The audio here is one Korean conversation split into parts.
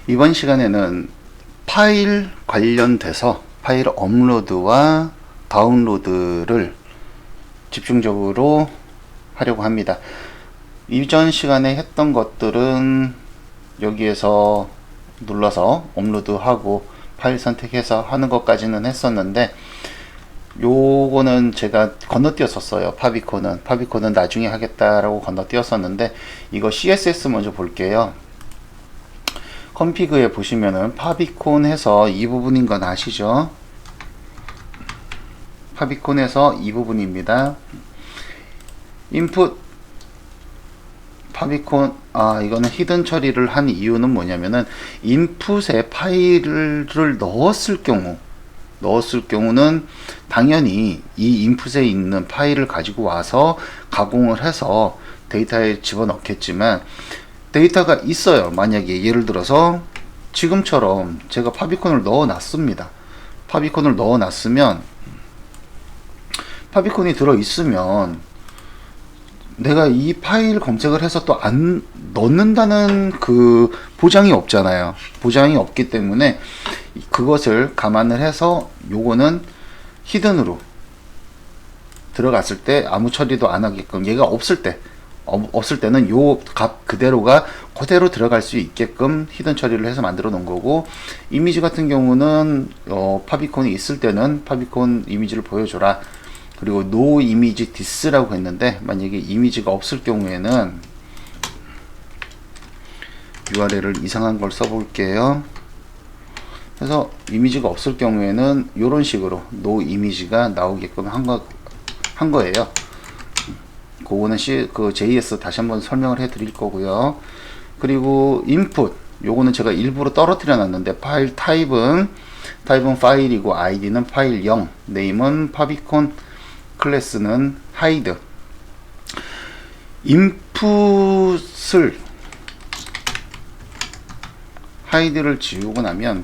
이번 시간에는 파일 관련돼서 파일 업로드와 다운로드를 집중적으로 하려고 합니다. 이전 시간에 했던 것들은 여기에서 눌러서 업로드하고 파일 선택해서 하는 것까지는 했었는데, 요거는 제가 건너뛰었었어요. 파비콘은 나중에 하겠다라고 건너뛰었었는데, 이거 CSS 먼저 볼게요. 컨피그에 보시면은 파비콘 해서 이 부분인 건 아시죠? 파비콘에서 이 부분입니다. 인풋 파비콘, 이거는 히든 처리를 한 이유는 뭐냐면은 인풋에 파일을 넣었을 경우는 당연히 이 인풋에 있는 파일을 가지고 와서 가공을 해서 데이터에 집어넣겠지만, 데이터가 있어요. 만약에 예를 들어서 지금처럼 제가 파비콘을 넣어놨습니다. 파비콘을 넣어놨으면, 파비콘이 들어있으면 내가 이 파일 검색을 해서 또 안 넣는다는 그 보장이 없잖아요. 보장이 없기 때문에 그것을 감안을 해서 요거는 히든으로 들어갔을 때 아무 처리도 안 하게끔, 얘가 없을 때는 요 값 그대로가 그대로 들어갈 수 있게끔 히든 처리를 해서 만들어 놓은 거고, 이미지 같은 경우는 파비콘이 있을 때는 파비콘 이미지를 보여줘라. 그리고 no image this라고 했는데, 만약에 이미지가 없을 경우에는 URL을 이상한 걸 써볼게요. 그래서 이미지가 없을 경우에는 이런 식으로 no image가 나오게끔 한 거예요. 그거는 그 JS 다시 한번 설명을 해 드릴 거고요. 그리고 input, 요거는 제가 일부러 떨어뜨려 놨는데, 파일 타입은 파일이고 id는 파일 0, name은 파비콘, 클래스는 hide. 인풋을 hide를 지우고 나면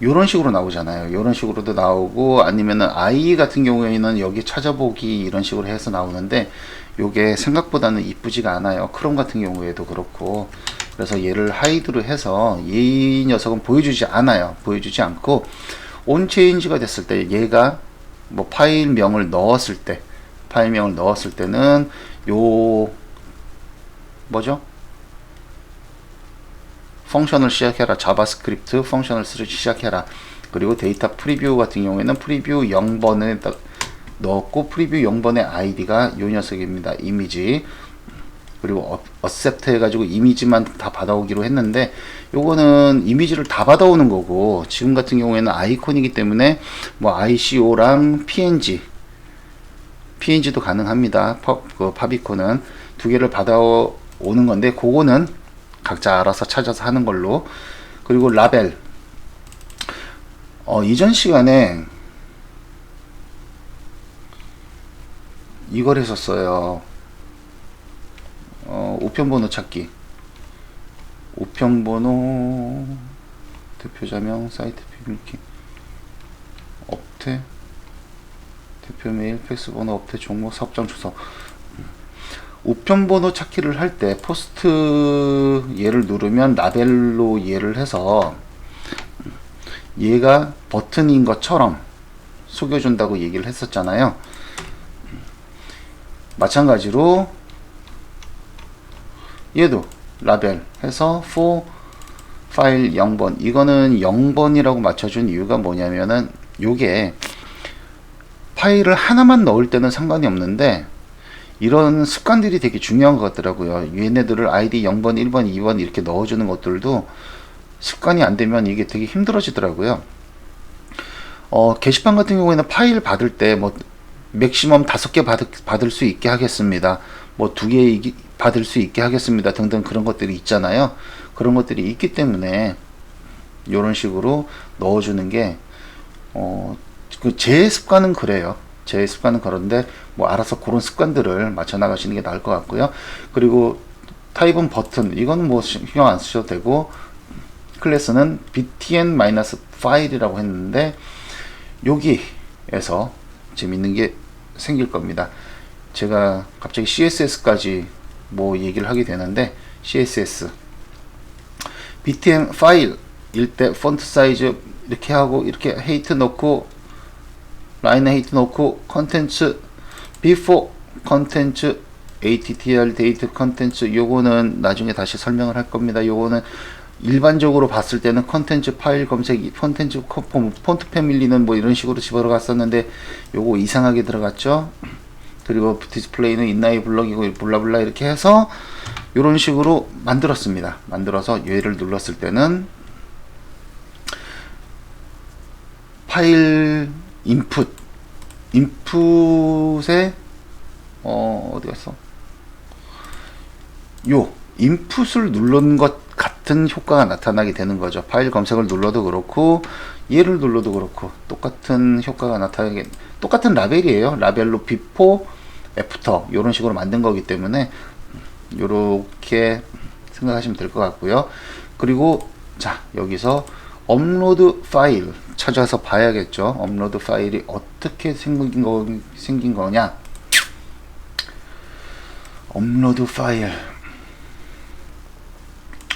이런 식으로 나오잖아요. 이런 식으로도 나오고, 아니면은 i 같은 경우에는 여기 찾아보기 이런 식으로 해서 나오는데, 요게 생각보다는 이쁘지가 않아요. 크롬 같은 경우에도 그렇고. 그래서 얘를 하이드로 해서 이 녀석은 보여주지 않고, 온체인지가 됐을 때, 얘가 뭐 파일명을 넣었을 때는 요 뭐죠? 펑션을 시작해라. 자바스크립트 펑션을 시작해라. 그리고 데이터 프리뷰 같은 경우에는 프리뷰 0번에 넣었고, 프리뷰 0번의 아이디가 요 녀석입니다. 이미지. 그리고 어셉트 해가지고 이미지만 다 받아오기로 했는데, 요거는 이미지를 다 받아오는 거고, 지금 같은 경우에는 아이콘이기 때문에 뭐 ICO랑 PNG도 가능합니다. 파비콘은 두 개를 받아오는 건데, 그거는 각자 알아서 찾아서 하는 걸로. 그리고 라벨, 이전 시간에 이걸 했었어요. 우편번호 찾기. 우편번호, 대표자명, 사이트 비밀키, 업태, 대표 메일, 팩스 번호, 업태 종목, 사업장 주소. 우편번호 찾기를 할 때 포스트 얘를 누르면 라벨로 얘를 해서 얘가 버튼인 것처럼 속여준다고 얘기를 했었잖아요. 마찬가지로 얘도 라벨 해서 for 파일 0번, 이거는 0번이라고 맞춰준 이유가 뭐냐면은, 요게 파일을 하나만 넣을 때는 상관이 없는데, 이런 습관들이 되게 중요한 것 같더라고요. 얘네들을 ID 0번, 1번, 2번 이렇게 넣어주는 것들도 습관이 안 되면 이게 되게 힘들어지더라고요. 게시판 같은 경우에는 파일 받을 때 뭐 맥시멈 5개 받을 수 있게 하겠습니다. 뭐 2개 받을 수 있게 하겠습니다. 등등 그런 것들이 있잖아요. 그런 것들이 있기 때문에 이런 식으로 넣어주는 게, 제 습관은 그래요. 제 습관은 그런데 뭐 알아서 그런 습관들을 맞춰 나가시는 게 나을 것 같고요. 그리고 타입은 버튼, 이거는 뭐 신경 안 쓰셔도 되고, 클래스는 btn-파일이라고 했는데, 여기에서 재밌는 게 생길 겁니다. 제가 갑자기 CSS까지 뭐 얘기를 하게 되는데, CSS btn 파일 때 폰트 사이즈 이렇게 하고 이렇게 헤이트 넣고 라인 헤이트 넣고 컨텐츠 before 컨텐츠 attr 데이트 컨텐츠 요거는 나중에 다시 설명을 할 겁니다. 요거는 일반적으로 봤을 때는 컨텐츠 파일 검색 컨텐츠 폰트 패밀리는 뭐 이런 식으로 집어갔었는데 요거 이상하게 들어갔죠. 그리고 디스플레이는 인라이 블럭이고 블라블라 이렇게 해서 요런 식으로 만들었습니다. 만들어서 얘를 눌렀을 때는 파일 인풋에 어디 갔어? 요 인풋을 누른 것 같은 효과가 나타나게 되는 거죠. 파일 검색을 눌러도 그렇고 얘를 눌러도 그렇고 똑같은 효과가 나타나게, 똑같은 라벨이에요. 라벨로 before, after 이런 식으로 만든 거기 때문에 요렇게 생각하시면 될 것 같고요. 그리고 자, 여기서 업로드 파일 찾아서 봐야겠죠. 업로드 파일이 어떻게 생긴 거냐.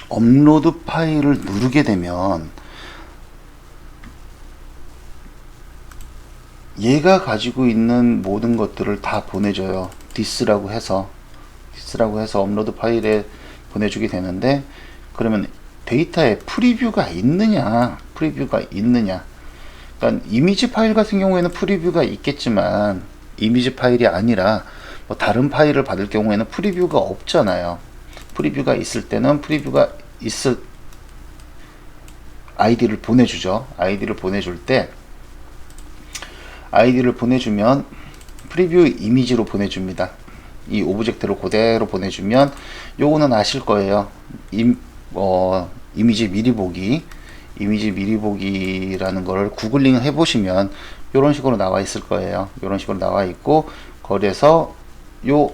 업로드 파일을 누르게 되면 얘가 가지고 있는 모든 것들을 다 보내줘요. this라고 해서 업로드 파일에 보내주게 되는데, 그러면 데이터에 프리뷰가 있느냐. 그러니까 이미지 파일 같은 경우에는 프리뷰가 있겠지만 이미지 파일이 아니라 뭐 다른 파일을 받을 경우에는 프리뷰가 없잖아요. 프리뷰가 있을 때는 프리뷰가 있을 아이디를 보내주죠. 아이디를 보내주면 프리뷰 이미지로 보내줍니다. 이 오브젝트를 그대로 보내주면 요거는 아실 거예요. 이미지 미리 보기라는 거를 구글링 해보시면 요런 식으로 나와 있을 거예요. 요런 식으로 나와 있고, 거기에서 요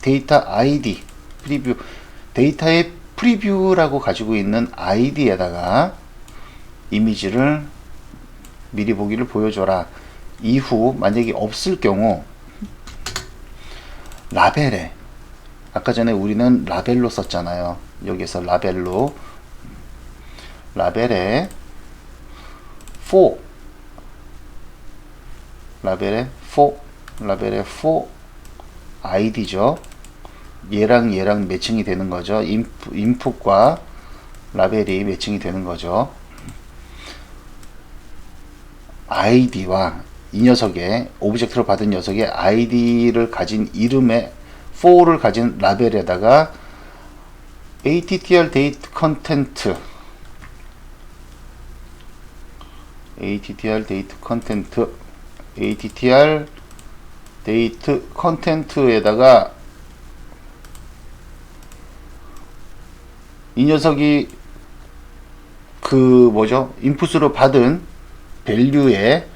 데이터 아이디 프리뷰, 데이터의 프리뷰라고 가지고 있는 아이디에다가 이미지를 미리 보기를 보여줘라. 이후 만약에 없을 경우 라벨에, 아까 전에 우리는 라벨로 썼잖아요. 여기서 라벨에 for id죠. 얘랑 매칭이 되는 거죠. 인풋과 라벨이 매칭이 되는 거죠. id와 이 녀석의 오브젝트를 받은 녀석의 id를 가진 이름의 for를 가진 라벨에다가 attr date content attr date content에다가 이 녀석이 그 뭐죠? 인풋으로 받은 밸류를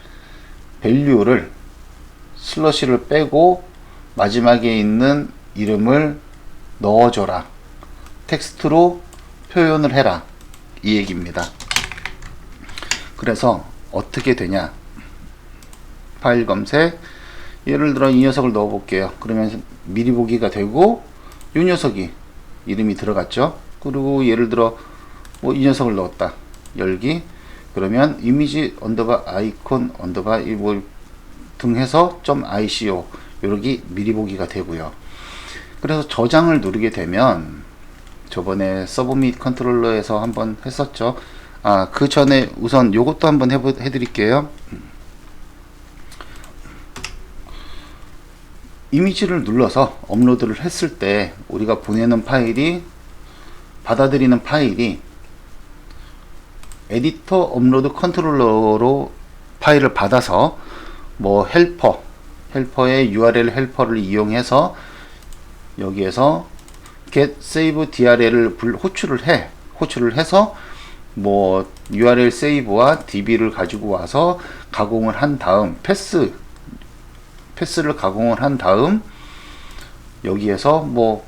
슬러시를 빼고 마지막에 있는 이름을 넣어줘라. 텍스트로 표현을 해라. 이 얘기입니다. 그래서 어떻게 되냐. 파일 검색, 예를 들어 이 녀석을 넣어 볼게요. 그러면 미리 보기가 되고 이 녀석이 이름이 들어갔죠. 그리고 예를 들어 뭐 이 녀석을 넣었다. 열기. 그러면 이미지 언더바 아이콘 언더바 뭐 등해서 .ico 요렇게 미리 보기가 되고요. 그래서 저장을 누르게 되면 저번에 서브 및 컨트롤러에서 한번 했었죠. 그 전에 우선 요것도 한번 해드릴게요. 이미지를 눌러서 업로드를 했을 때 우리가 보내는 파일이, 받아들이는 파일이 에디터 업로드 컨트롤러로 파일을 받아서 뭐 헬퍼의 URL 헬퍼를 이용해서 여기에서 get save drl을 호출을 해서 뭐 URL 세이브와 DB를 가지고 와서 가공을 한 다음 패스를 가공을 한 다음 여기에서 뭐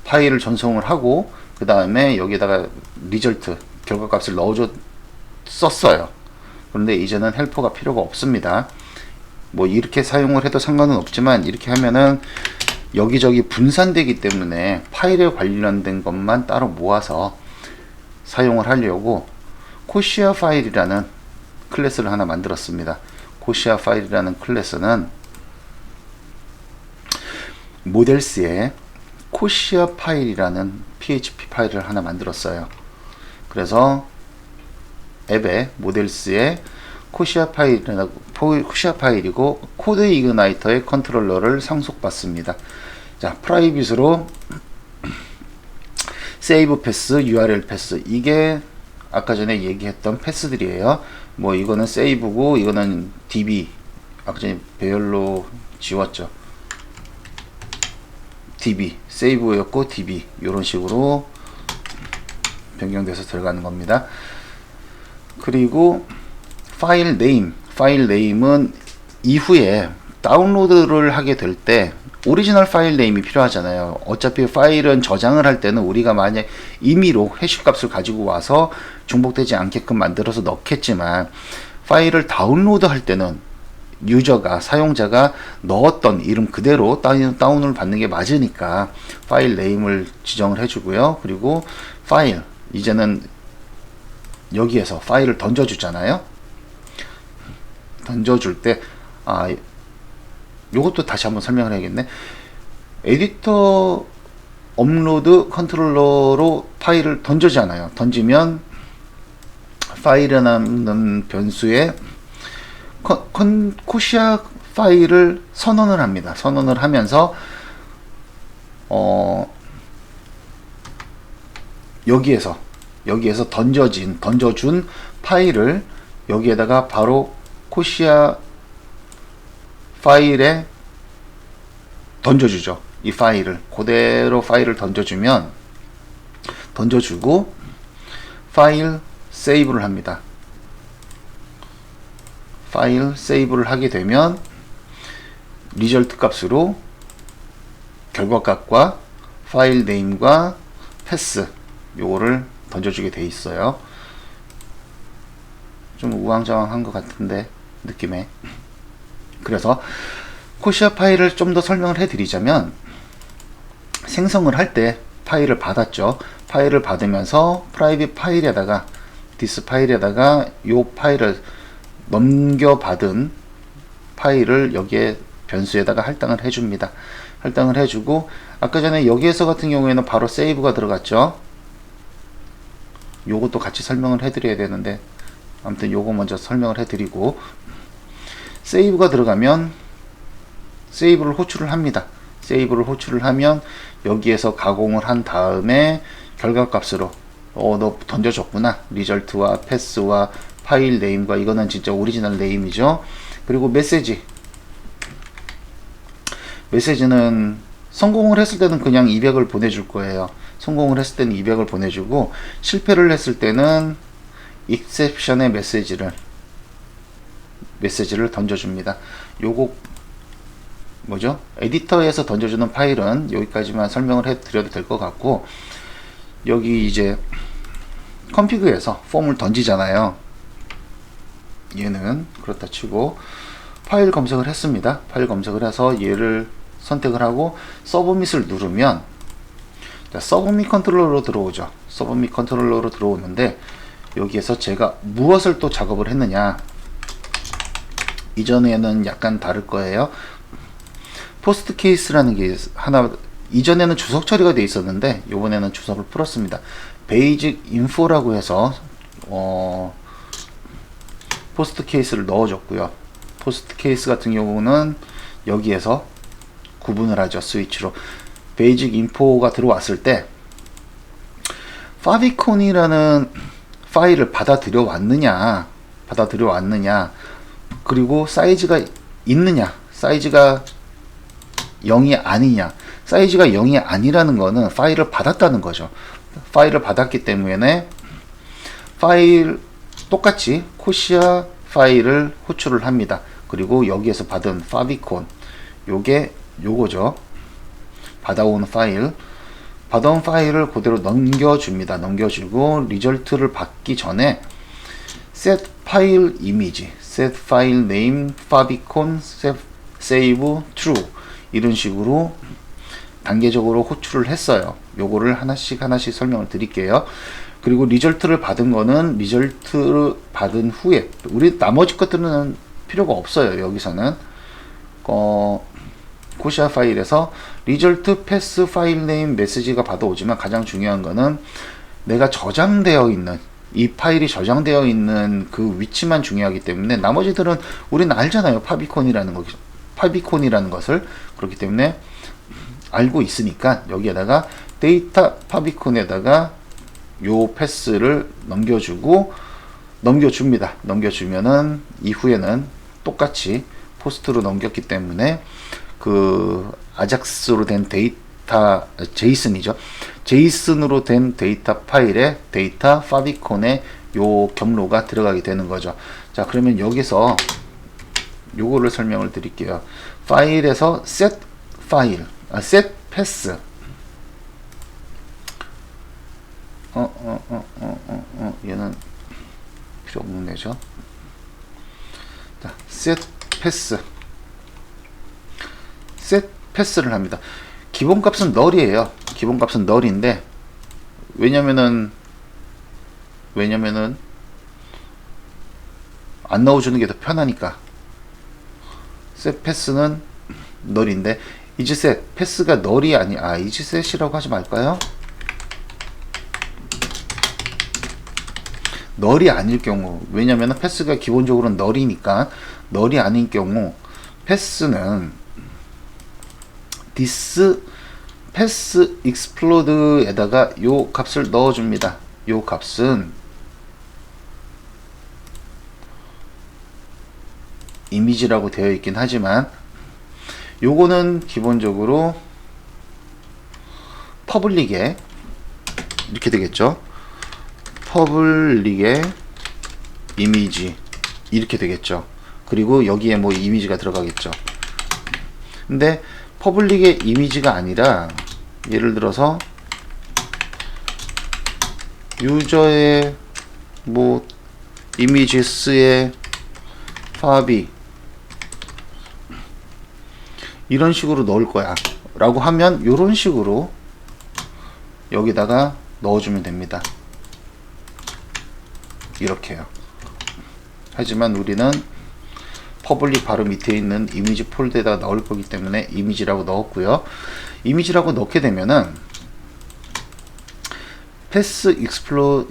파일을 전송을 하고 그 다음에 여기다가 리절트 결과값을 썼어요. 그런데 이제는 헬퍼가 필요가 없습니다. 뭐 이렇게 사용을 해도 상관은 없지만 이렇게 하면은 여기저기 분산되기 때문에 파일에 관련된 것만 따로 모아서 사용을 하려고 코시아 파일이라는 클래스를 하나 만들었습니다. 코시아 파일이라는 클래스는 모델스에 코시아 파일이라는 PHP 파일을 하나 만들었어요. 그래서 앱에 모델스에 코시아 파일이고 코드 이그나이터의 컨트롤러를 상속받습니다. 자, 프라이빗으로 세이브 패스, URL 패스, 이게 아까 전에 얘기했던 패스들이에요. 뭐 이거는 세이브고 이거는 DB, 아까 전에 배열로 지웠죠. DB, 세이브였고 DB, 이런 식으로 변경돼서 들어가는 겁니다. 그리고 파일 네임은 이후에 다운로드를 하게 될 때 오리지널 파일 네임이 필요하잖아요. 어차피 파일은 저장을 할 때는 우리가 만약 임의로 해시 값을 가지고 와서 중복되지 않게끔 만들어서 넣겠지만, 파일을 다운로드 할 때는 사용자가 넣었던 이름 그대로 다운을 받는 게 맞으니까 파일 네임을 지정을 해주고요. 그리고 파일, 이제는 여기에서 파일을 던져주잖아요. 던져줄 때, 요것도 다시 한번 설명을 해야겠네. 에디터 업로드 컨트롤러로 파일을 던져잖아요. 던지면 파일이라는 변수에 코시아 파일을 선언을 합니다. 선언을 하면서 여기에서 던져준 파일을 여기에다가 바로 코시아 파일에 던져주죠. 이 파일을 그대로 파일을 던져주고 파일 세이브를 합니다. 파일 세이브를 하게 되면 리절트 값으로 결과값과 파일 네임과 패스, 요거를 던져주게 돼 있어요. 좀 우왕좌왕한 것 같은데 느낌에. 그래서 코시아 파일을 좀 더 설명을 해드리자면, 생성을 할 때 파일을 받았죠. 파일을 받으면서 프라이빗 파일에다가 디스 파일에다가 요 파일을 넘겨받은 파일을 여기에 변수에다가 할당을 해줍니다. 할당을 해주고, 아까 전에 여기에서 같은 경우에는 바로 세이브가 들어갔죠. 요것도 같이 설명을 해드려야 되는데, 아무튼 요거 먼저 설명을 해드리고, 세이브가 들어가면 세이브를 호출을 합니다. 세이브를 호출을 하면 여기에서 가공을 한 다음에 결과값으로 너 던져줬구나, 리절트와 패스와 파일 네임과, 이거는 진짜 오리지널 네임이죠. 그리고 메시지는 성공을 했을 때는 그냥 200을 보내줄 거예요. 성공을 했을 때는 200을 보내주고, 실패를 했을 때는 exception의 메시지를 던져줍니다. 요거 뭐죠? 에디터에서 던져주는 파일은 여기까지만 설명을 해드려도 될 것 같고, 여기 이제 컴피그에서 폼을 던지잖아요. 얘는 그렇다 치고 파일 검색을 했습니다. 파일 검색을 해서 얘를 선택을 하고 서브밋을 누르면, 서브밋 컨트롤러로 들어오죠. 서브밋 컨트롤러로 들어오는데, 여기에서 제가 무엇을 또 작업을 했느냐, 이전에는 약간 다를 거예요. 포스트 케이스라는 게 하나, 이전에는 주석 처리가 돼 있었는데 이번에는 주석을 풀었습니다. 베이직 인포라고 해서 포스트 케이스를 넣어줬고요. 포스트 케이스 같은 경우는 여기에서 구분을 하죠. 스위치로 베이직 인포가 들어왔을 때 파비콘이라는 파일을 받아들여 왔느냐, 그리고 사이즈가 있느냐, 사이즈가 0이 아니냐. 사이즈가 0이 아니라는 거는 파일을 받았다는 거죠. 파일을 받았기 때문에 파일 똑같이 코시아 파일을 호출을 합니다. 그리고 여기에서 받은 파비콘, 요거죠. 받아온 파일을 그대로 넘겨줍니다. 넘겨주고 리절트를 받기 전에 set file image, set file name, favicon, save true, 이런 식으로 단계적으로 호출을 했어요. 요거를 하나씩 설명을 드릴게요. 그리고 리절트를 받은 거는 리절트를 받은 후에 우리 나머지 것들은 필요가 없어요. 여기서는 코시아 파일에서 리절트 패스 파일 네임 메시지가 받아오지만 가장 중요한 거는 내가 저장되어 있는 이 파일이 저장되어 있는 그 위치만 중요하기 때문에 나머지들은 우리는 알잖아요. 파비콘이라는 것을. 그렇기 때문에 알고 있으니까 여기에다가 데이터 파비콘에다가 요 패스를 넘겨줍니다. 넘겨주면은 이후에는 똑같이 포스트로 넘겼기 때문에 그 아작스로 된 데이터 제이슨으로 된 데이터 파일에 데이터 파비콘에 요 경로가 들어가게 되는 거죠. 자, 그러면 여기서 요거를 설명을 드릴게요. 파일에서 set 패스 얘는 필요 없는 애죠. 자, set 패스를 합니다. 기본값은 널이에요. 기본값은 널인데 왜냐면은 안 넣어주는 게 더 편하니까 set 패스는 널인데 이즈셋 패스가 널이 이즈셋이라고 하지 말까요? 널이 아닐 경우, 왜냐면 패스가 기본적으로 널이니까 널이 아닌 경우 패스는 this 패스 익스플로드에다가 요 값을 넣어줍니다. 요 값은 이미지라고 되어 있긴 하지만 요거는 기본적으로 퍼블릭에 이렇게 되겠죠. 퍼블릭의 이미지 이렇게 되겠죠. 그리고 여기에 뭐 이미지가 들어가겠죠. 근데 퍼블릭의 이미지가 아니라 예를 들어서 유저의 뭐 이미지스의 파비 이런 식으로 넣을 거야 라고 하면 요런 식으로 여기다가 넣어주면 됩니다. 이렇게요. 하지만 우리는 퍼블릭 바로 밑에 있는 이미지 폴더에다 넣을 거기 때문에 이미지라고 넣었고요. 이미지라고 넣게 되면은 패스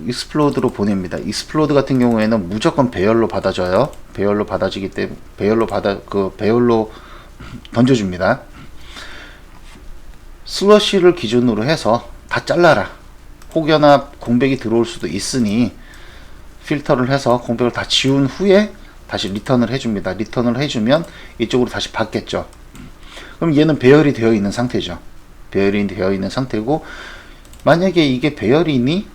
익스플로드로 보냅니다. 익스플로드 같은 경우에는 무조건 배열로 받아줘요. 배열로 받아지기 때문에 배열로 던져줍니다. 슬러시를 기준으로 해서 다 잘라라. 혹여나 공백이 들어올 수도 있으니 필터를 해서 공백을 다 지운 후에 다시 리턴을 해줍니다. 리턴을 해주면 이쪽으로 다시 받겠죠. 그럼 얘는 배열이 되어 있는 상태죠. 배열이 되어 있는 상태고, 만약에 이게 배열이니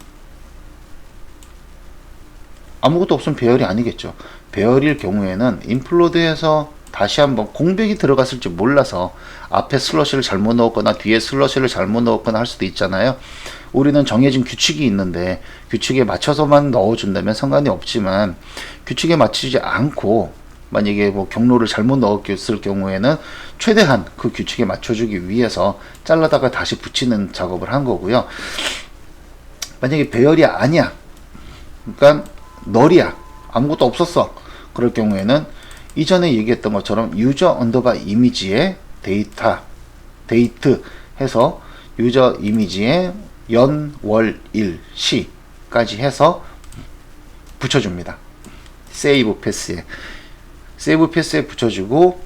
아무것도 없으면 배열이 아니겠죠. 배열일 경우에는 인플로드에서 다시 한번 공백이 들어갔을지 몰라서 앞에 슬러시를 잘못 넣었거나 뒤에 슬러시를 잘못 넣었거나 할 수도 있잖아요. 우리는 정해진 규칙이 있는데 규칙에 맞춰서만 넣어준다면 상관이 없지만 규칙에 맞추지 않고 만약에 뭐 경로를 잘못 넣었을 경우에는 최대한 그 규칙에 맞춰주기 위해서 잘라다가 다시 붙이는 작업을 한 거고요. 만약에 배열이 아니야, 그러니까 널이야, 아무것도 없었어, 그럴 경우에는 이전에 얘기했던 것처럼 유저 언더바 이미지에 데이트 해서 유저 이미지에 연, 월, 일, 시까지 해서 붙여줍니다. 세이브 패스에 붙여주고,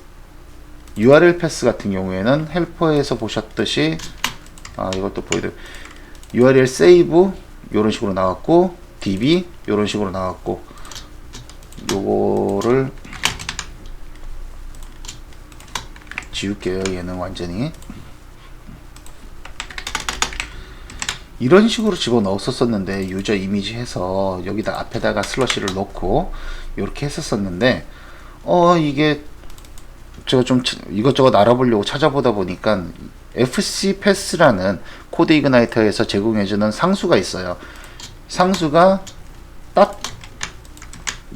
URL 패스 같은 경우에는 헬퍼에서 보셨듯이 이것도 보여드려. URL 세이브 이런 식으로 나왔고, DB 이런 식으로 나왔고, 요거를 지울게요. 얘는 완전히 이런 식으로 집어넣었었는데, 유저 이미지 해서 여기다 앞에다가 슬러시를 넣고 이렇게 했었었는데, 이게 제가 좀 이것저것 알아보려고 찾아보다 보니까 FC 패스라는 코드 이그나이터에서 제공해주는 상수가 있어요. 상수가 딱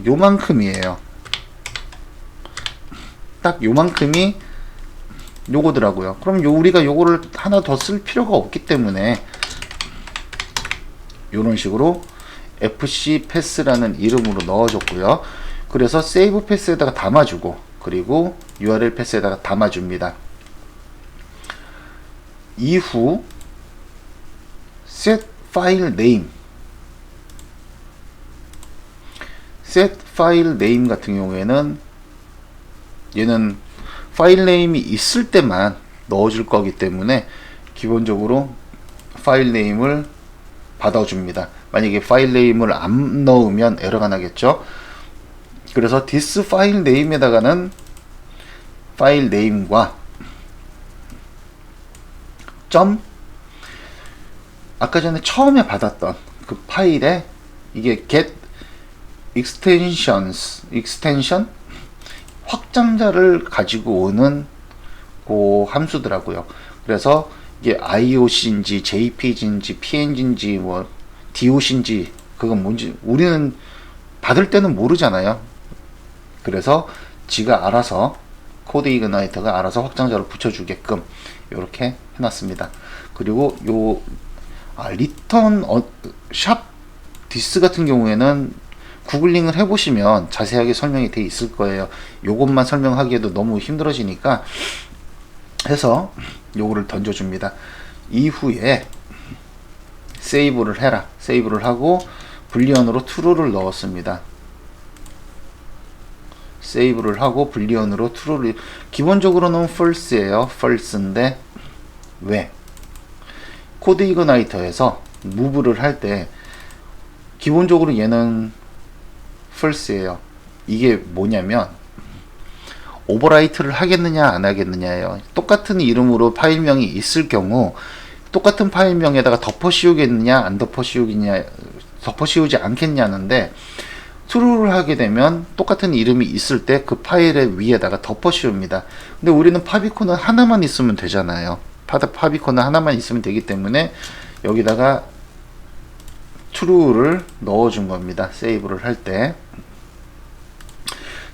요만큼이에요. 딱 요만큼이 요거더라고요. 그럼 우리가 요거를 하나 더 쓸 필요가 없기 때문에 이런 식으로 fc 패스라는 이름으로 넣어줬고요. 그래서 세이브 패스에다가 담아주고, 그리고 URL 패스에다가 담아줍니다. 이후 set file name, set file name 같은 경우에는 얘는 파일 네임이 있을 때만 넣어줄 거기 때문에 기본적으로 파일 네임을 받아줍니다. 만약에 파일 네임을 안 넣으면 에러가 나겠죠. 그래서 this 파일 네임에다가는 파일 네임과 점, 아까 전에 처음에 받았던 그 파일에 이게 get extension 확장자를 가지고 오는 그 함수더라고요. 그래서 이게 IOC인지 JPG인지 PNG인지 뭐 DOC인지 그건 뭔지 우리는 받을 때는 모르잖아요. 그래서 지가 알아서 코드 이그나이터가 알아서 확장자를 붙여주게끔 이렇게 해놨습니다. 그리고 요 리턴 샵 디스 같은 경우에는 구글링을 해보시면 자세하게 설명이 돼 있을 거예요. 요것만 설명하기에도 너무 힘들어지니까 해서 요거를 던져줍니다. 이후에 세이브를 해라. 세이브를 하고 불리언으로 true를 넣었습니다. 세이브를 하고 불리언으로 true를, 기본적으로는 false예요. false인데 왜? 코드 이그나이터에서 무브를 할 때 기본적으로 얘는 false예요. 이게 뭐냐면 오버라이트를 하겠느냐 안 하겠느냐예요. 똑같은 이름으로 파일명이 있을 경우 똑같은 파일명에다가 덮어 씌우겠느냐 안 덮어 씌우겠냐, 덮어 씌우지 않겠냐는데 true를 하게 되면 똑같은 이름이 있을 때 그 파일의 위에다가 덮어 씌웁니다. 근데 우리는 파비콘은 하나만 있으면 되잖아요. 파비콘은 하나만 있으면 되기 때문에 여기다가 true를 넣어준 겁니다. 세이브를 할 때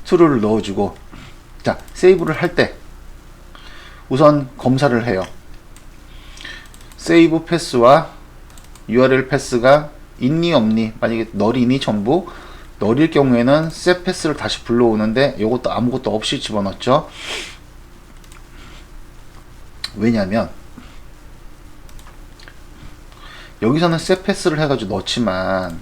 true를 넣어주고, 자 세이브를 할 때 우선 검사를 해요. 세이브 패스와 URL 패스가 있니 없니, 만약에 널이니 전부 널일 경우에는 set 패스를 다시 불러오는데 이것도 아무것도 없이 집어넣죠. 왜냐면 여기서는 set 패스를 해가지고 넣지만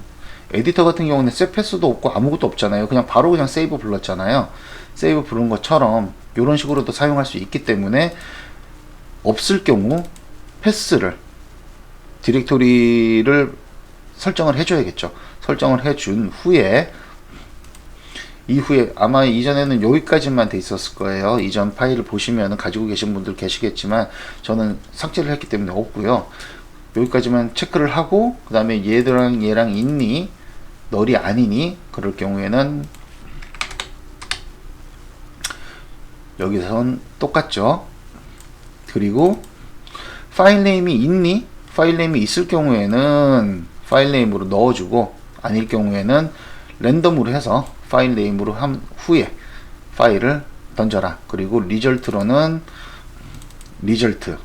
에디터 같은 경우는 set 패스도 없고 아무것도 없잖아요. 그냥 바로 그냥 세이브 불렀잖아요. 세이브 부른 것처럼 이런 식으로도 사용할 수 있기 때문에 없을 경우 패스를, 디렉토리를 설정을 해줘야겠죠. 설정을 해준 후에 이후에 아마 이전에는 여기까지만 돼 있었을 거예요. 이전 파일을 보시면 가지고 계신 분들 계시겠지만 저는 삭제를 했기 때문에 없고요. 여기까지만 체크를 하고 그 다음에 얘랑 있니 널이 아니니 그럴 경우에는 여기선 똑같죠. 그리고 파일 네임이 있니, 파일 네임이 있을 경우에는 파일 네임으로 넣어주고 아닐 경우에는 랜덤으로 해서 파일 네임으로 한 후에 파일을 던져라. 그리고 리절트로는 리절트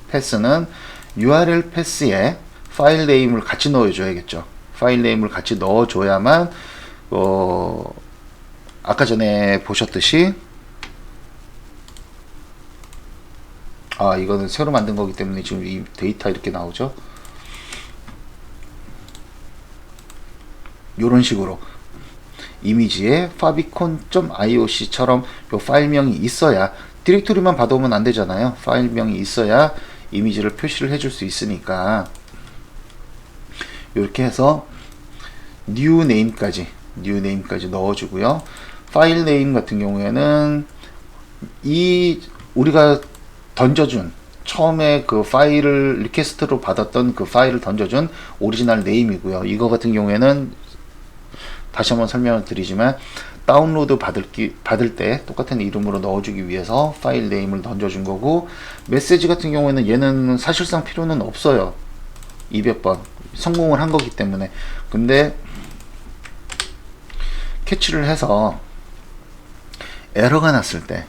패스는 URL 패스에 파일 네임을 같이 넣어줘야겠죠. 파일 네임을 같이 넣어줘야만 아까 전에 보셨듯이 이거는 새로 만든 거기 때문에 지금 이 데이터 이렇게 나오죠. 요런 식으로 이미지에 favicon.ioc처럼 요 파일명이 있어야, 디렉토리만 받아오면 안 되잖아요. 파일명이 있어야 이미지를 표시를 해줄 수 있으니까 이렇게 해서 new name까지 넣어주고요. 파일 네임 같은 경우에는 이 우리가 던져준 처음에 그 파일을 리퀘스트로 받았던 그 파일을 던져준 오리지널 네임이고요. 이거 같은 경우에는 다시 한번 설명을 드리지만 다운로드 받을 때 똑같은 이름으로 넣어주기 위해서 파일 네임을 던져준 거고, 메시지 같은 경우에는 얘는 사실상 필요는 없어요. 200번 성공을 한 거기 때문에. 근데 캐치를 해서 에러가 났을 때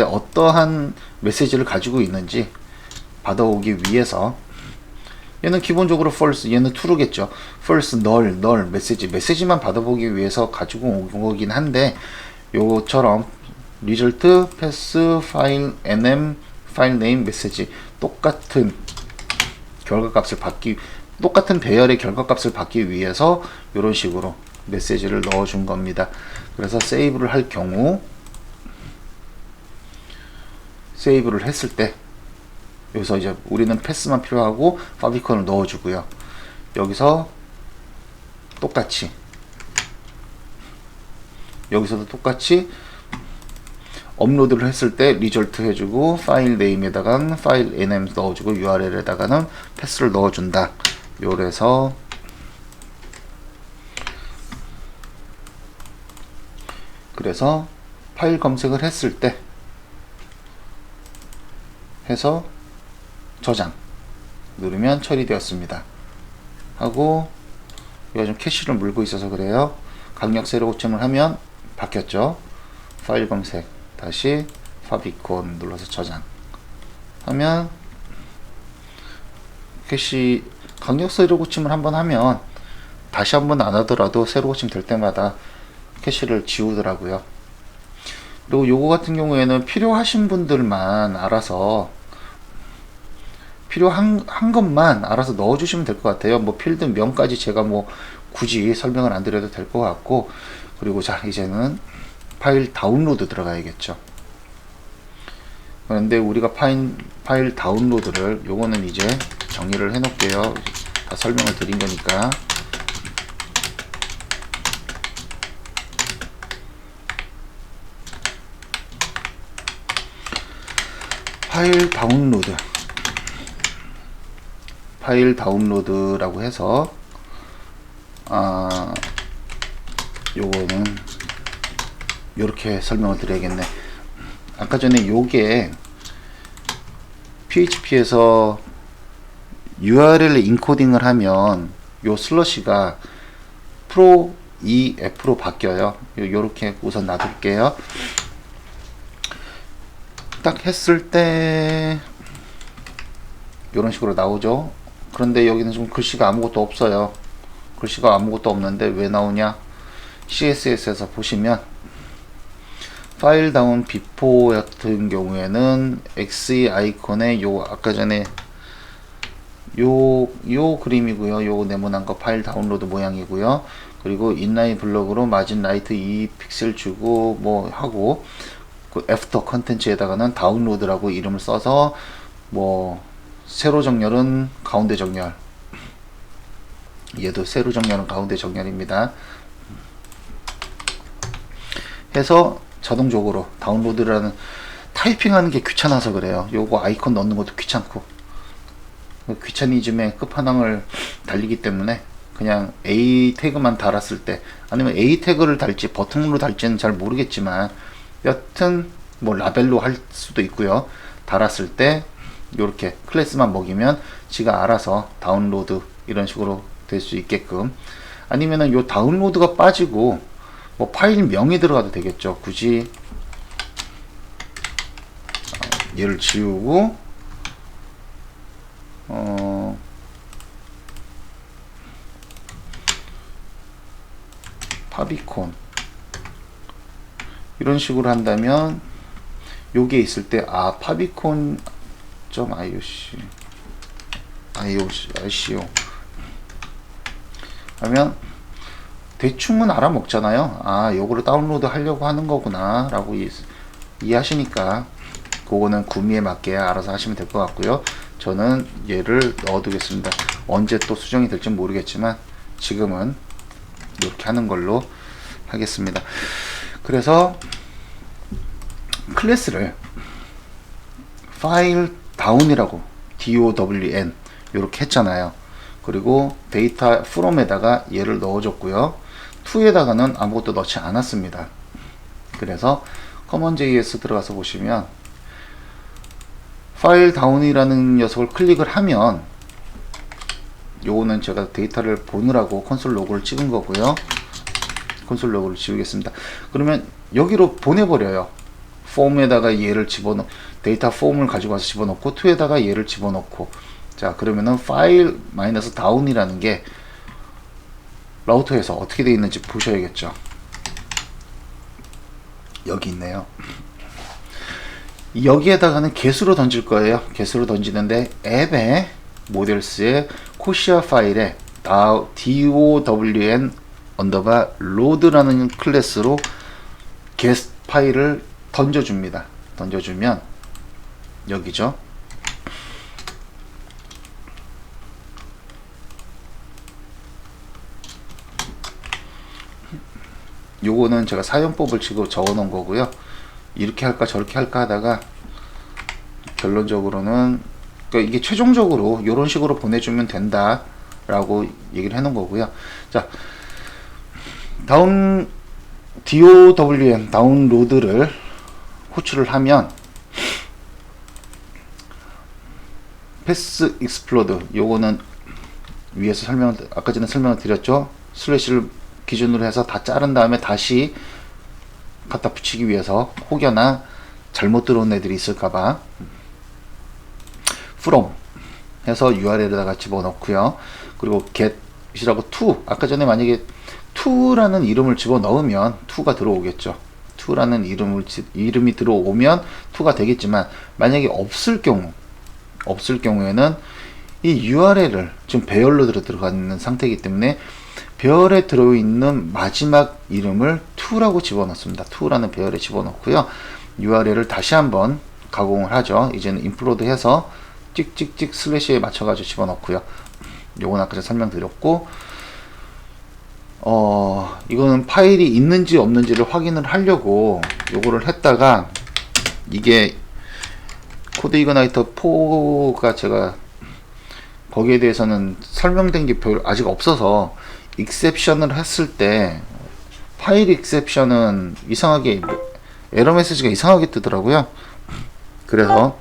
어떠한 메시지를 가지고 있는지 받아오기 위해서 얘는 기본적으로 false, 얘는 true겠죠. false, null 메시지만 받아보기 위해서 가지고 온 거긴 한데, 요거처럼 result, pass, file, nm, file name, message 똑같은 결과값을 받기, 똑같은 배열의 결과값을 받기 위해서 이런 식으로 메시지를 넣어준 겁니다. 그래서 세이브를 할 경우, 세이브를 했을 때 여기서 이제 우리는 패스만 필요하고 파비콘을 넣어주고요. 여기서 똑같이, 여기서도 똑같이 업로드를 했을 때 리졸트 해주고, 파일 네임에다가는 파일 nm 넣어주고, URL에다가는 패스를 넣어준다. 요래서 그래서 파일 검색을 했을 때 해서 저장 누르면 처리되었습니다 하고, 이거 좀 캐시를 물고 있어서 그래요. 강력 세로 고침을 하면 바뀌었죠. 파일 검색 다시 파비콘 눌러서 저장 하면 캐시, 강력 세로 고침을 한번 하면 다시 한번 안 하더라도 세로 고침 될 때마다 캐시를 지우더라고요. 그리고 요거 같은 경우에는 필요하신 분들만 알아서 필요한 것만 알아서 넣어주시면 될 것 같아요. 뭐 필드 명까지 제가 뭐 굳이 설명을 안 드려도 될 것 같고, 그리고 자, 이제는 파일 다운로드 들어가야겠죠. 그런데 우리가 파일 다운로드를, 요거는 이제 정리를 해 놓을게요. 다 설명을 드린 거니까. 파일 다운로드라고 해서, 요거는 요렇게 설명을 드려야겠네. 아까 전에 요게 PHP에서 URL 인코딩을 하면 요 슬러시가 프로 EF로 바뀌어요. 요렇게 우선 놔둘게요. 딱 했을 때 요런 식으로 나오죠. 그런데 여기는 좀 글씨가 아무것도 없어요. 글씨가 아무것도 없는데 왜 나오냐? CSS에서 보시면 파일 다운 비포 같은 경우에는 XE 아이콘에 요 아까 전에 요 그림이고요. 요 네모난 거 파일 다운로드 모양이고요. 그리고 인라인 블럭으로 마진 라이트 2픽셀 주고 뭐 하고, 그 애프터 컨텐츠에다가는 다운로드라고 이름을 써서 뭐 세로 정렬은 가운데 정렬, 얘도 세로 정렬은 가운데 정렬입니다 해서 자동적으로 다운로드라는, 타이핑하는 게 귀찮아서 그래요. 요거 아이콘 넣는 것도 귀찮고, 귀차니즘의 끝판왕을 달리기 때문에 그냥 A 태그만 달았을 때, 아니면 A 태그를 달지 버튼으로 달지는 잘 모르겠지만 여튼 뭐 라벨로 할 수도 있고요. 달았을 때 요렇게 클래스만 먹이면 지가 알아서 다운로드 이런 식으로 될 수 있게끔, 아니면은 요 다운로드가 빠지고 뭐 파일 명이 들어가도 되겠죠. 굳이 얘를 지우고 파비콘 이런 식으로 한다면 요게 있을 때 파비콘 IOCO 하면 대충은 알아먹잖아요. 요거를 다운로드 하려고 하는 거구나 라고 이해하시니까 그거는 구미에 맞게 알아서 하시면 될 것 같고요. 저는 얘를 넣어 두겠습니다. 언제 또 수정이 될지 모르겠지만 지금은 이렇게 하는 걸로 하겠습니다. 그래서 클래스를 파일 다운이라고 DOWN 이렇게 했잖아요. 그리고 데이터 from에다가 얘를 넣어줬고요. to에다가는 아무것도 넣지 않았습니다. 그래서 common.js 들어가서 보시면 파일 다운이라는 녀석을 클릭을 하면, 요거는 제가 데이터를 보느라고 콘솔 로그를 찍은 거고요. 콘솔 로그를 지우겠습니다. 그러면 여기로 보내버려요. 폼에다가 얘를 집어넣고, 데이터 폼을 가지고 와서 집어넣고, to에다가 얘를 집어넣고, 자, 그러면은 파일 마이너스 다운이라는 게 라우터에서 어떻게 되어 있는지 보셔야겠죠. 여기 있네요. 여기에다가는 개수로 던질 거예요. 개수로 던지는데 앱의 모델스의 코시아 파일에 down 언더바 로드라는 클래스로 게스트 파일을 던져줍니다. 던져주면 여기죠. 요거는 제가 사용법을 지금 적어 놓은 거고요. 이렇게 할까 저렇게 할까 하다가 결론적으로는 그러니까 이게 최종적으로 이런 식으로 보내주면 된다 라고 얘기를 해 놓은 거고요. 자, 다운로드를 호출을 하면 패스 익스플로드, 요거는 위에서 아까 전에 설명을 드렸죠. 슬래시를 기준으로 해서 다 자른 다음에 다시 갖다 붙이기 위해서 혹여나 잘못 들어온 애들이 있을까봐 from 해서 URL에다가 집어넣고요. 그리고 get이라고 to, 아까 전에 만약에 to라는 이름을 집어넣으면 to가 들어오겠죠. to라는 이름이 들어오면 to가 되겠지만, 만약에 없을 경우에는 이 URL을 지금 배열로 들어가 있는 상태이기 때문에 배열에 들어있는 마지막 이름을 to라고 집어넣습니다. to라는 배열에 집어넣고요. URL을 다시 한번 가공을 하죠. 이제는 인플로드 해서 찍찍찍 슬래시에 맞춰가지고 집어넣고요. 요건 아까 제가 설명드렸고, 이거는 파일이 있는지 없는지를 확인을 하려고 요거를 했다가, 이게 코드 이그나이터 4가 제가 거기에 대해서는 설명된 게 별 아직 없어서 익셉션을 했을 때 파일 익셉션은 이상하게 에러 메시지가 이상하게 뜨더라고요. 그래서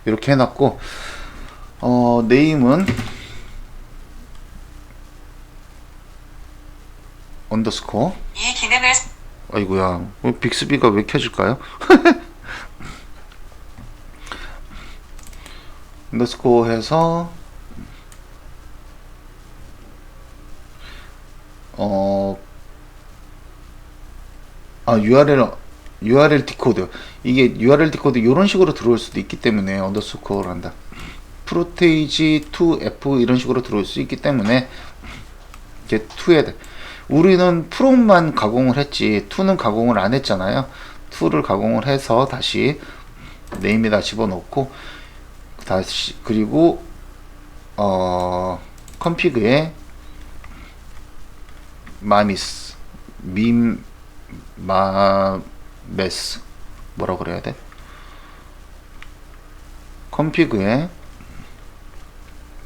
이렇게 해놨고, 네임은 언더스코어. 이 기능을 아이고야, 빅스비가 왜 켜질까요? 언더스코어 해서 URL 디코드, 이게 URL 디코드 이런 식으로 들어올 수도 있기 때문에 언더스코어를 한다. 프로테이지 to F 이런 식으로 들어올 수 있기 때문에 이게 to에, 우리는 from만 가공을 했지 to는 가공을 안 했잖아요. to를 가공을 해서 다시 네임에다 집어넣고, 다시 그리고 config에 마메스 뭐라 그래야 돼? config에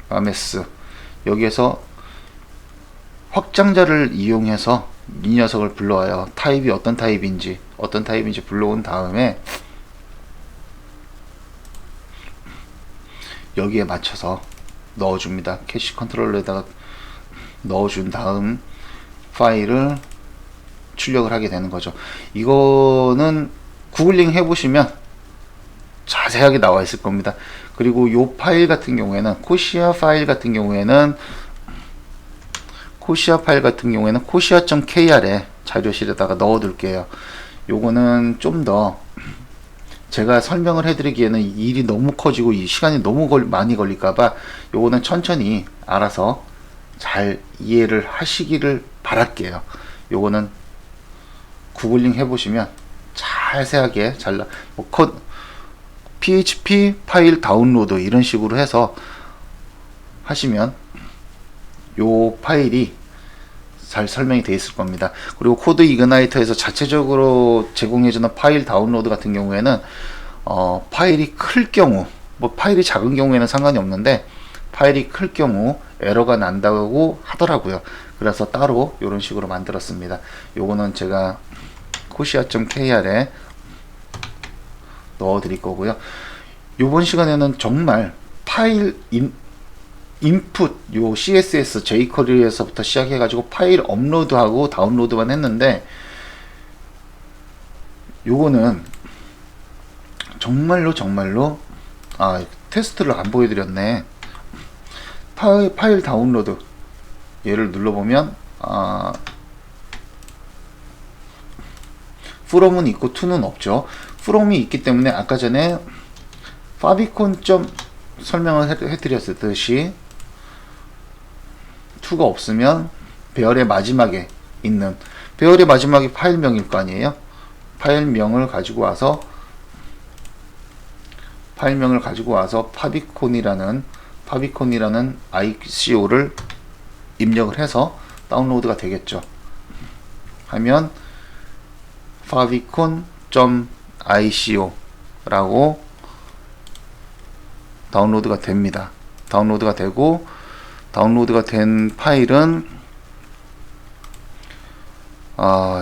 마메스, 여기에서 확장자를 이용해서 이 녀석을 불러와요. 타입이 어떤 타입인지 불러온 다음에 여기에 맞춰서 넣어줍니다. 캐시 컨트롤러에다가 넣어준 다음 파일을 출력을 하게 되는 거죠. 이거는 구글링 해보시면 자세하게 나와 있을 겁니다. 그리고 이 파일 같은 경우에는 코시아 파일 같은 경우에는 코시아.kr에 자료실에다가 넣어둘게요. 요거는 좀 더 제가 설명을 해드리기에는 일이 너무 커지고 이 시간이 너무 많이 걸릴까봐 요거는 천천히 알아서 잘 이해를 하시기를 바랄게요. 요거는 구글링 해보시면 자세하게 PHP 파일 다운로드 이런 식으로 해서 하시면 요 파일이 잘 설명이 되어 있을 겁니다. 그리고 코드 이그나이터에서 자체적으로 제공해주는 파일 다운로드 같은 경우에는 파일이 클 경우, 뭐 파일이 작은 경우에는 상관이 없는데 파일이 클 경우 에러가 난다고 하더라고요. 그래서 따로 이런 식으로 만들었습니다. 요거는 제가 코시아.kr에 넣어 드릴 거고요. 요번 시간에는 정말 파일 인풋, 요 CSS, jQuery에서부터 시작해가지고 파일 업로드하고 다운로드만 했는데, 요거는 정말로 테스트를 안 보여드렸네. 파일 다운로드 얘를 눌러보면 from은 있고 to는 없죠. from이 있기 때문에 아까 전에 favicon 설명을 해드렸듯이 to가 없으면 배열의 마지막에 있는, 배열의 마지막이 파일명일 거 아니에요. 파일명을 가지고 와서 파비콘이라는 ICO를 입력을 해서 다운로드가 되겠죠. 하면 favicon.ico 라고 다운로드가 됩니다. 다운로드가 되고, 다운로드가 된 파일은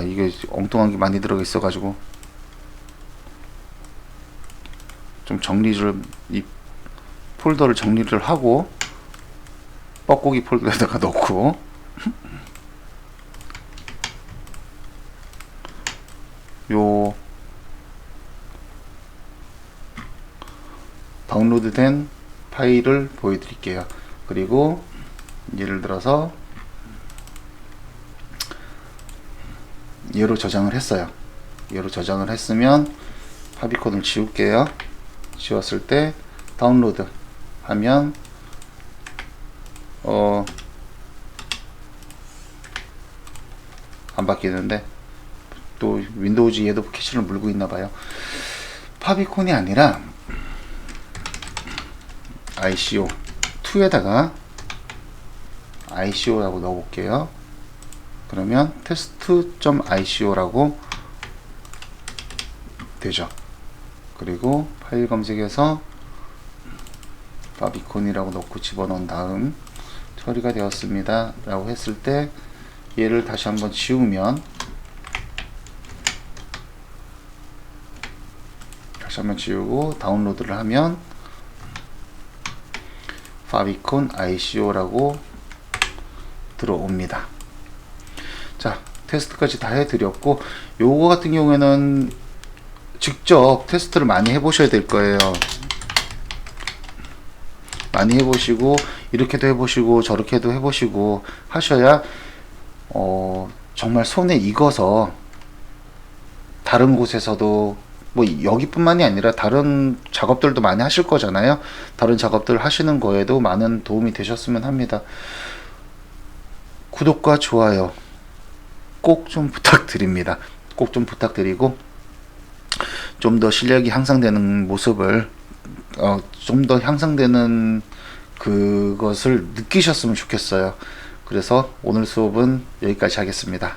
이게 엉뚱한 게 많이 들어가 있어 가지고 좀 이 폴더를 정리를 하고 뻐꾸기 폴더에다가 넣고 요 다운로드된 파일을 보여드릴게요. 그리고 예를 들어서 얘로 저장을 했어요. 얘로 저장을 했으면 파비콘을 지울게요. 지웠을 때 다운로드 하면 안 바뀌는데 또 윈도우즈 얘도 캐시를 물고 있나 봐요. 파비콘이 아니라 ICO2에다가 ICO라고 넣어볼게요. 그러면 test.ico라고 되죠. 그리고 파일 검색에서 파비콘이라고 넣고 집어넣은 다음 처리가 되었습니다 라고 했을 때 얘를 다시 한번 지우면, 다시 한번 지우고 다운로드를 하면 favicon ICO라고 들어옵니다. 자, 테스트까지 다 해드렸고, 요거 같은 경우에는 직접 테스트를 많이 해보셔야 될 거예요. 많이 해보시고, 이렇게도 해보시고 저렇게도 해보시고 하셔야 정말 손에 익어서 다른 곳에서도, 뭐 여기뿐만이 아니라 다른 작업들도 많이 하실 거잖아요. 다른 작업들 하시는 거에도 많은 도움이 되셨으면 합니다. 구독과 좋아요 꼭 좀 부탁드립니다. 꼭 좀 부탁드리고, 좀 더 실력이 향상되는 모습을 좀 더 향상되는 그것을 느끼셨으면 좋겠어요. 그래서 오늘 수업은 여기까지 하겠습니다.